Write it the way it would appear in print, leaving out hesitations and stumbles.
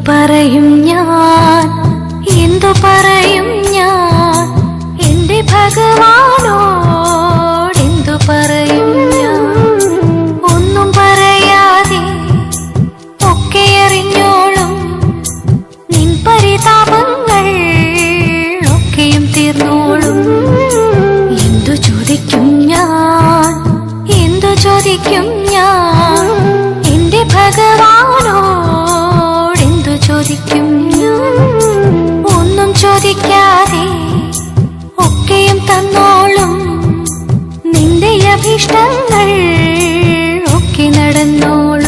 പറയും ഞാൻ, എന്തു പറയും ഞാൻ എന്റെ ഭഗവാനോട്, എന്തു പറയും ഞാൻ? ഒന്നും പറയാതെ ഒക്കെ അറിഞ്ഞോളും നിൻ പരിതാപങ്ങൾ ഒക്കെയും തീർന്നോളും. എന്തു ചോദിക്കും ഞാൻ, എന്തു ചോദിക്കും ഞാൻ എന്റെ ഭഗവാനോട്, എന്തു ചോദിക്കും ഞാൻ? ഒന്നും ചോദിക്കാതെ ഒക്കെയും തന്നോളും നിന്റെ അഭീഷ്ടങ്ങൾ ഒക്കെ നടന്നോളും.